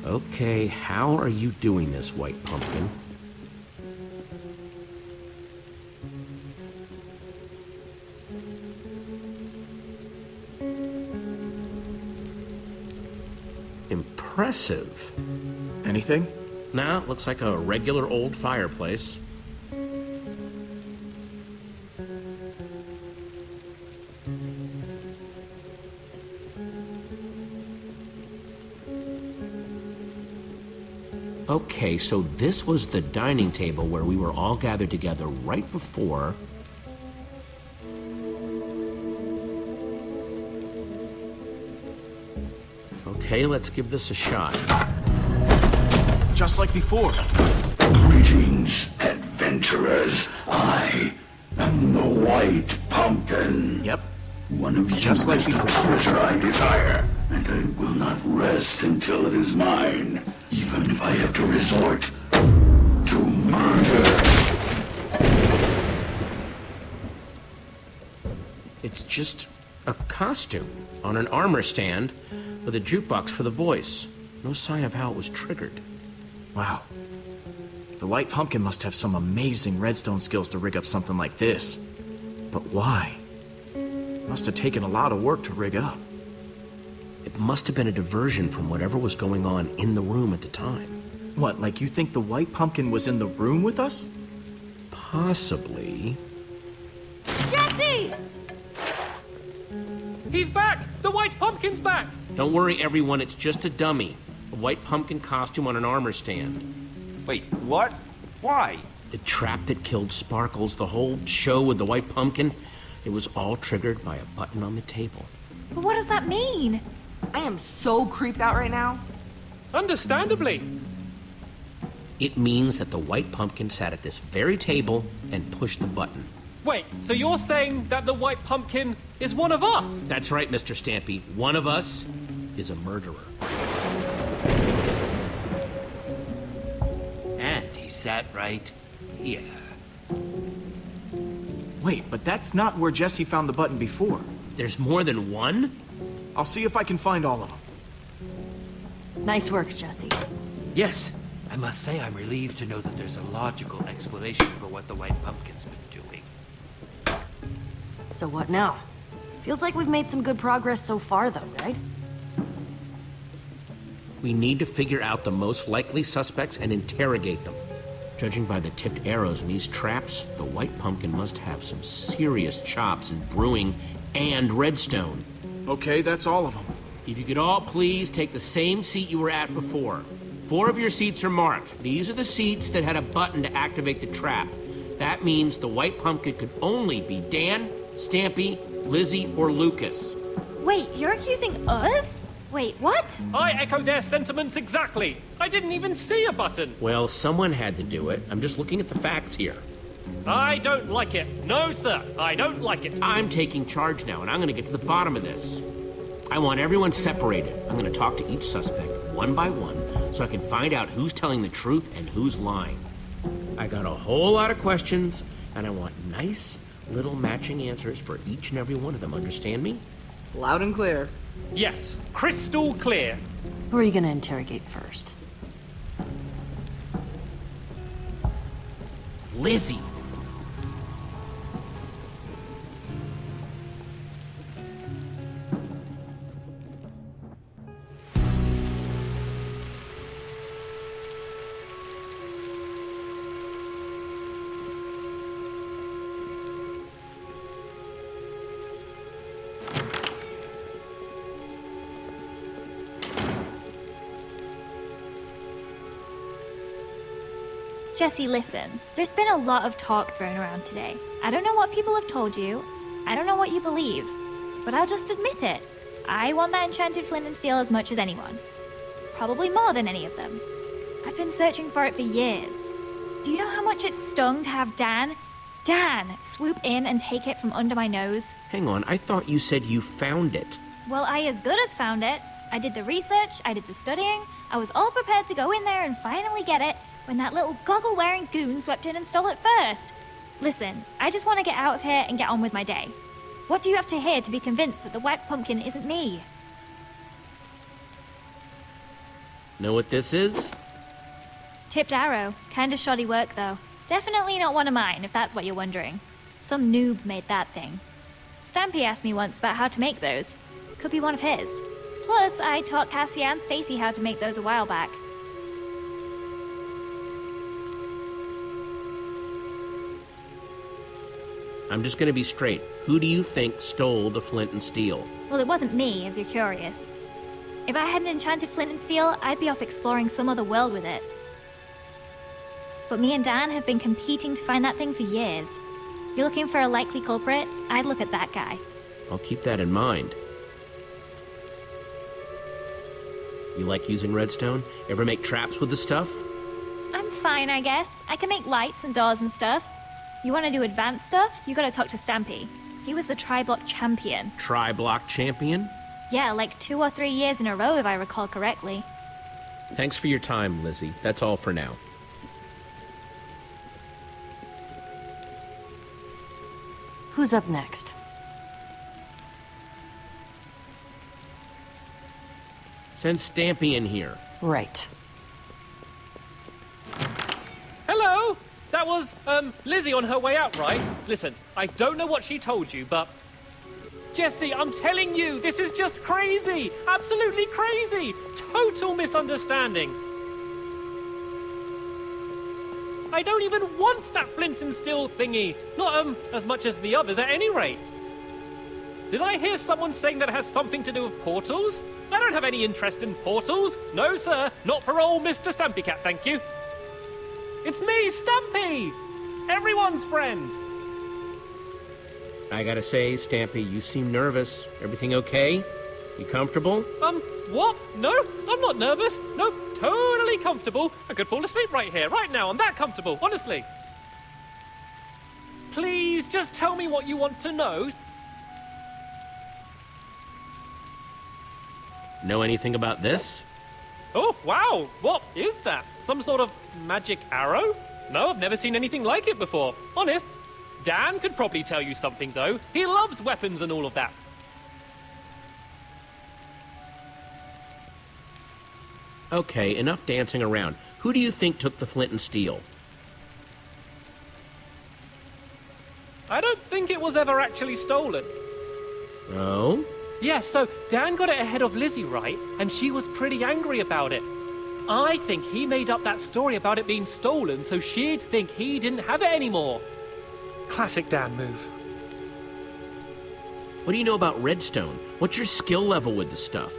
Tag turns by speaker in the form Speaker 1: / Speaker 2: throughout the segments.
Speaker 1: Okay, how are you doing this, White Pumpkin? Impressive.
Speaker 2: Anything?
Speaker 1: Nah, looks like a regular old fireplace. Okay, so this was the dining table where we were all gathered together right before... Okay, let's give this a shot.
Speaker 2: Just like before.
Speaker 3: Greetings, adventurers. I am the White Pumpkin.
Speaker 2: Yep.
Speaker 3: One of you
Speaker 2: Just like
Speaker 3: is the
Speaker 2: before.
Speaker 3: treasure I desire, and I will not rest until it is mine, even if I have to resort to murder.
Speaker 1: It's just a costume on an armor stand with a jukebox for the voice. No sign of how it was triggered.
Speaker 2: Wow. The White Pumpkin must have some amazing redstone skills to rig up something like this. But why? Must have taken a lot of work to rig up.
Speaker 1: It must have been a diversion from whatever was going on in the room at the time.
Speaker 2: What, like you think the White Pumpkin was in the room with us?
Speaker 1: Possibly.
Speaker 4: Jesse!
Speaker 5: He's back! The White Pumpkin's back!
Speaker 1: Don't worry, everyone, it's just a dummy. A White Pumpkin costume on an armor stand.
Speaker 6: Wait, what? Why?
Speaker 1: The trap that killed Sparkles, the whole show with the White Pumpkin, it was all triggered by a button on the table.
Speaker 4: But what does that mean?
Speaker 7: I am so creeped out right now.
Speaker 5: Understandably.
Speaker 1: It means that the White Pumpkin sat at this very table and pushed the button.
Speaker 5: Wait, so you're saying that the White Pumpkin is one of us?
Speaker 1: That's right, Mr. Stampy. One of us is a murderer.
Speaker 6: And he sat right here.
Speaker 2: Wait, but that's not where Jesse found the button before.
Speaker 1: There's more than one?
Speaker 2: I'll see if I can find all of them.
Speaker 4: Nice work, Jesse.
Speaker 6: Yes, I must say I'm relieved to know that there's a logical explanation for what the White Pumpkin's been doing.
Speaker 4: So what now? Feels like we've made some good progress so far, though, right?
Speaker 1: We need to figure out the most likely suspects and interrogate them. Judging by the tipped arrows in these traps, the White Pumpkin must have some serious chops in brewing and redstone.
Speaker 2: Okay, that's all of them.
Speaker 1: If you could all please take the same seat you were at before. 4 of your seats are marked. These are the seats that had a button to activate the trap. That means the White Pumpkin could only be Dan, Stampy, Lizzie, or Lucas.
Speaker 4: Wait, you're accusing us? Wait, what?
Speaker 5: I echo their sentiments exactly. I didn't even see a button.
Speaker 1: Well, someone had to do it. I'm just looking at the facts here.
Speaker 5: I don't like it. No, sir, I don't like it.
Speaker 1: I'm taking charge now, and I'm gonna get to the bottom of this. I want everyone separated. I'm gonna talk to each suspect, one by one, so I can find out who's telling the truth and who's lying. I got a whole lot of questions, and I want nice little matching answers for each and every one of them. Understand me?
Speaker 7: Loud and clear.
Speaker 5: Yes, crystal clear.
Speaker 4: Who are you gonna interrogate first?
Speaker 1: Lizzie!
Speaker 8: Jesse, listen. There's been a lot of talk thrown around today. I don't know what people have told you. I don't know what you believe. But I'll just admit it. I want that enchanted flint and steel as much as anyone. Probably more than any of them. I've been searching for it for years. Do you know how much it stung to have Dan, swoop in and take it from under my nose?
Speaker 1: Hang on, I thought you said you found it.
Speaker 8: Well, I as good as found it. I did the research, I did the studying, I was all prepared to go in there and finally get it, when that little goggle-wearing goon swept in and stole it first. Listen, I just want to get out of here and get on with my day. What do you have to hear to be convinced that the White Pumpkin isn't me?
Speaker 1: Know what this is?
Speaker 8: Tipped arrow. Kinda shoddy work, though. Definitely not one of mine, if that's what you're wondering. Some noob made that thing. Stampy asked me once about how to make those. Could be one of his. Plus, I taught Cassie and Stacy how to make those a while back.
Speaker 1: I'm just gonna be straight. Who do you think stole the flint and steel?
Speaker 8: Well, it wasn't me, if you're curious. If I had an enchanted flint and steel, I'd be off exploring some other world with it. But me and Dan have been competing to find that thing for years. You're looking for a likely culprit? I'd look at that guy.
Speaker 1: I'll keep that in mind. You like using redstone? Ever make traps with the stuff?
Speaker 8: I'm fine, I guess. I can make lights and doors and stuff. You want to do advanced stuff? You gotta talk to Stampy. He was the tri-block champion.
Speaker 1: Tri-block champion?
Speaker 8: Yeah, like 2 or 3 years in a row, if I recall correctly.
Speaker 1: Thanks for your time, Lizzie. That's all for now.
Speaker 4: Who's up next?
Speaker 1: Send Stampy in here.
Speaker 4: Right.
Speaker 5: Hello! That was, Lizzie on her way out, right? Listen, I don't know what she told you, but... Jesse, I'm telling you, this is just crazy! Absolutely crazy! Total misunderstanding! I don't even want that flint and steel thingy! Not, as much as the others at any rate. Did I hear someone saying that it has something to do with portals? I don't have any interest in portals. No, sir. Not for old Mr. Stampy Cat, thank you. It's me, Stampy! Everyone's friend!
Speaker 1: I gotta say, Stampy, you seem nervous. Everything okay? You comfortable?
Speaker 5: What? No, I'm not nervous. Nope, totally comfortable. I could fall asleep right here, right now. I'm that comfortable, honestly. Please, just tell me what you want to know.
Speaker 1: Know anything about this?
Speaker 5: Oh, wow! What is that? Some sort of magic arrow? No, I've never seen anything like it before. Honest. Dan could probably tell you something, though. He loves weapons and all of that.
Speaker 1: Okay, enough dancing around. Who do you think took the flint and steel?
Speaker 5: I don't think it was ever actually stolen.
Speaker 1: Oh?
Speaker 5: Yeah, so Dan got it ahead of Lizzie, right? And she was pretty angry about it. I think he made up that story about it being stolen so she'd think he didn't have it anymore. Classic Dan move.
Speaker 1: What do you know about redstone? What's your skill level with the stuff?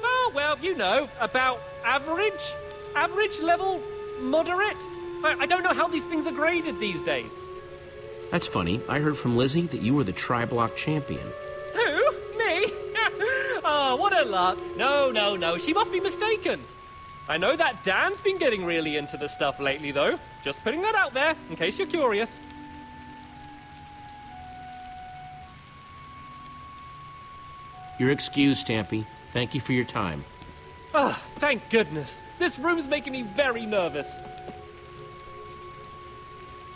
Speaker 5: Oh, well, you know, about average? Average level? Moderate? I don't know how these things are graded these days.
Speaker 1: That's funny. I heard from Lizzie that you were the tri-block champion.
Speaker 5: Who? Me? Oh, what a lark. No. She must be mistaken. I know that Dan's been getting really into the stuff lately, though. Just putting that out there, in case you're curious.
Speaker 1: You're excused, Stampy. Thank you for your time.
Speaker 5: Ah, thank goodness. This room's making me very nervous.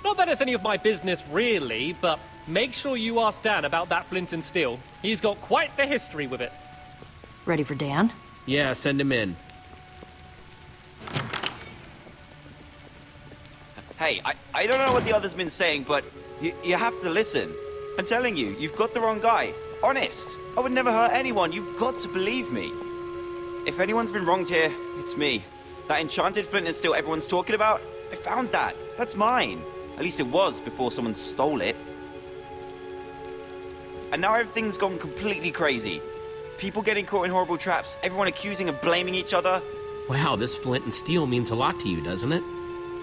Speaker 5: Not that it's any of my business, really, but make sure you ask Dan about that flint and steel. He's got quite the history with it.
Speaker 4: Ready for Dan?
Speaker 1: Yeah, send him in.
Speaker 9: Hey, I don't know what the other's been saying, but you have to listen. I'm telling you, you've got the wrong guy. Honest. I would never hurt anyone. You've got to believe me. If anyone's been wronged here, it's me. That enchanted flint and steel everyone's talking about, I found that. That's mine. At least it was before someone stole it. And now everything's gone completely crazy. People getting caught in horrible traps, everyone accusing and blaming each other.
Speaker 1: Wow, this flint and steel means a lot to you, doesn't it?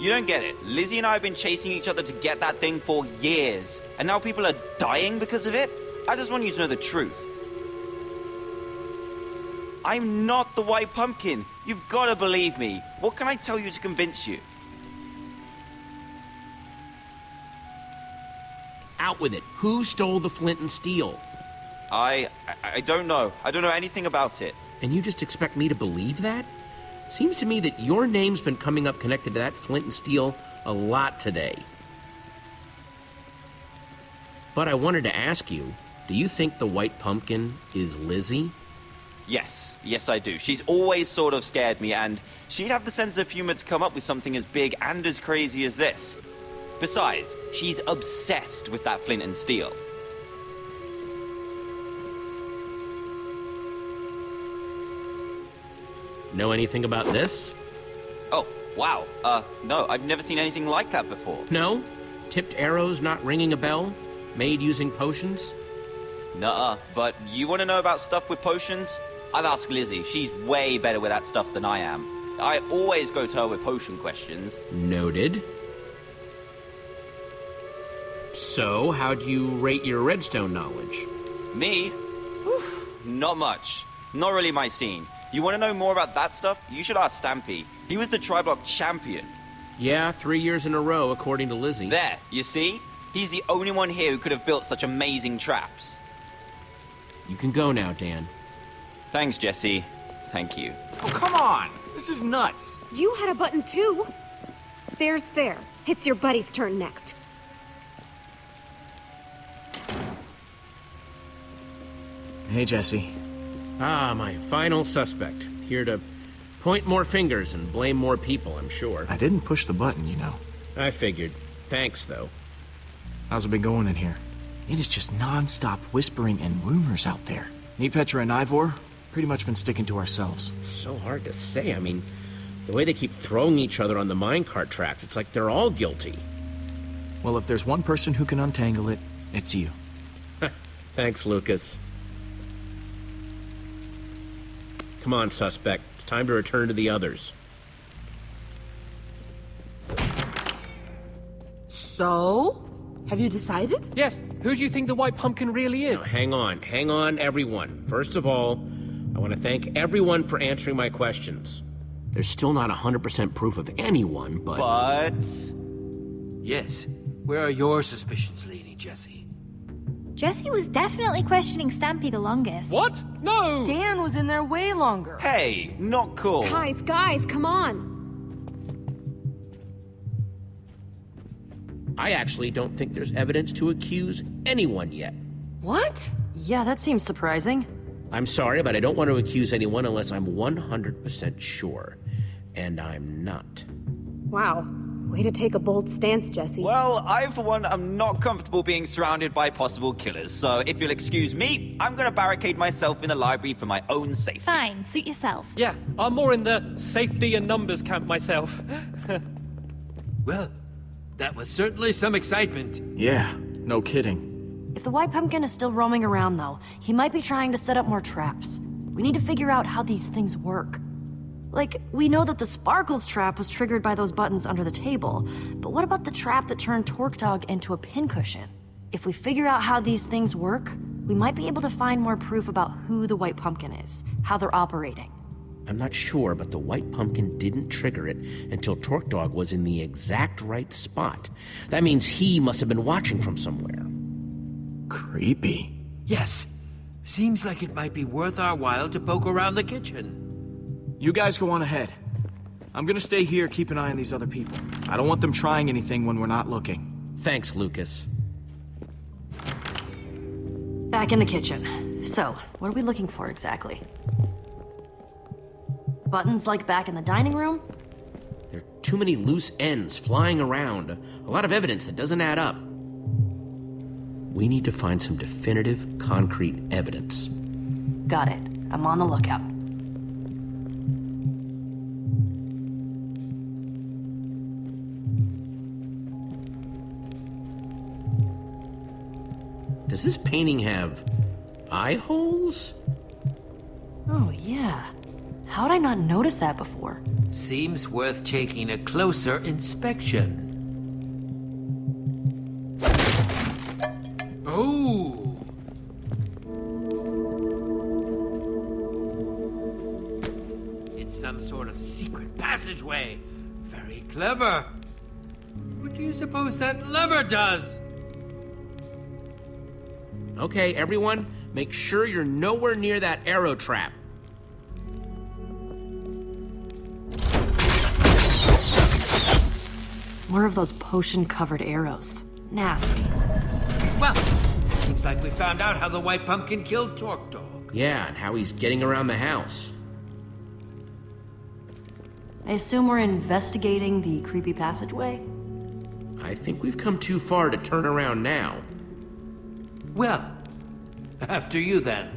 Speaker 9: You don't get it. Lizzie and I have been chasing each other to get that thing for years. And now people are dying because of it? I just want you to know the truth. I'm not the white pumpkin. You've got to believe me. What can I tell you to convince you?
Speaker 1: Out with it. Who stole the flint and steel?
Speaker 9: I don't know. I don't know anything about it.
Speaker 1: And you just expect me to believe that? Seems to me that your name's been coming up connected to that flint and steel a lot today. But I wanted to ask you, do you think the white pumpkin is Lizzie?
Speaker 9: Yes, I do. She's always sort of scared me, and she'd have the sense of humor to come up with something as big and as crazy as this. Besides, she's obsessed with that flint and steel.
Speaker 1: Know anything about this?
Speaker 9: Oh, wow. No, I've never seen anything like that before.
Speaker 1: No? Tipped arrows not ringing a bell? Made using potions?
Speaker 9: Nuh-uh, but you want to know about stuff with potions? I've asked Lizzie. She's way better with that stuff than I am. I always go to her with potion questions.
Speaker 1: Noted. So, how do you rate your redstone knowledge?
Speaker 9: Me? Whew, not much. Not really my scene. You want to know more about that stuff? You should ask Stampy. He was the Tri-Block champion.
Speaker 1: Yeah, 3 years in a row, according to Lizzie.
Speaker 9: There, you see? He's the only one here who could have built such amazing traps.
Speaker 1: You can go now, Dan.
Speaker 9: Thanks, Jesse. Thank you.
Speaker 2: Oh, come on! This is nuts!
Speaker 10: You had a button too. Fair's fair. It's your buddy's turn next.
Speaker 2: Hey, Jesse.
Speaker 1: Ah, my final suspect. Here to point more fingers and blame more people, I'm sure.
Speaker 2: I didn't push the button, you know.
Speaker 1: I figured. Thanks, though.
Speaker 2: How's it been going in here? It is just non-stop whispering and rumors out there. Me, Petra, and Ivor, pretty much been sticking to ourselves.
Speaker 1: So hard to say. I mean, the way they keep throwing each other on the minecart tracks, it's like they're all guilty.
Speaker 2: Well, if there's one person who can untangle it, it's you.
Speaker 1: Thanks, Lucas. Come on, suspect. It's time to return to the others.
Speaker 7: So? Have you decided?
Speaker 5: Yes, who do you think the white pumpkin really is?
Speaker 1: Now, hang on, everyone. First of all, I want to thank everyone for answering my questions. There's still not 100% proof of anyone, but...
Speaker 6: Yes. Where are your suspicions leaning, Jesse?
Speaker 8: Jesse was definitely questioning Stampy the longest.
Speaker 5: What? No!
Speaker 7: Dan was in there way longer.
Speaker 9: Hey, not cool.
Speaker 10: Guys, come on.
Speaker 1: I actually don't think there's evidence to accuse anyone yet.
Speaker 7: What?
Speaker 4: Yeah, that seems surprising.
Speaker 1: I'm sorry, but I don't want to accuse anyone unless I'm 100% sure. And I'm not.
Speaker 10: Wow. Way to take a bold stance, Jesse.
Speaker 9: Well, I, for one, am not comfortable being surrounded by possible killers, so if you'll excuse me, I'm gonna barricade myself in the library for my own safety.
Speaker 8: Fine, suit yourself.
Speaker 5: Yeah, I'm more in the safety and numbers camp myself.
Speaker 6: Well, that was certainly some excitement.
Speaker 2: Yeah, no kidding.
Speaker 4: If the white pumpkin is still roaming around, though, he might be trying to set up more traps. We need to figure out how these things work. Like, we know that the Sparkles trap was triggered by those buttons under the table, but what about the trap that turned Torque Dog into a pincushion? If we figure out how these things work, we might be able to find more proof about who the white pumpkin is, how they're operating.
Speaker 1: I'm not sure, but the white pumpkin didn't trigger it until Torque Dog was in the exact right spot. That means he must have been watching from somewhere.
Speaker 2: Creepy.
Speaker 6: Yes. Seems like it might be worth our while to poke around the kitchen.
Speaker 2: You guys go on ahead. I'm gonna stay here, keep an eye on these other people. I don't want them trying anything when we're not looking.
Speaker 1: Thanks, Lucas.
Speaker 4: Back in the kitchen. So, what are we looking for exactly? Buttons like back in the dining room?
Speaker 1: There are too many loose ends flying around. A lot of evidence that doesn't add up. We need to find some definitive, concrete evidence.
Speaker 4: Got it. I'm on the lookout.
Speaker 1: Does this painting have eye holes?
Speaker 4: Oh, yeah. How'd I not notice that before?
Speaker 6: Seems worth taking a closer inspection. Oh! It's some sort of secret passageway. Very clever. What do you suppose that lever does?
Speaker 1: Okay, everyone, make sure you're nowhere near that arrow trap.
Speaker 4: More of those potion-covered arrows. Nasty.
Speaker 6: Well, seems like we found out how the white pumpkin killed Torque Dog.
Speaker 1: Yeah, and how he's getting around the house.
Speaker 4: I assume we're investigating the creepy passageway?
Speaker 1: I think we've come too far to turn around now.
Speaker 6: Well, after you then.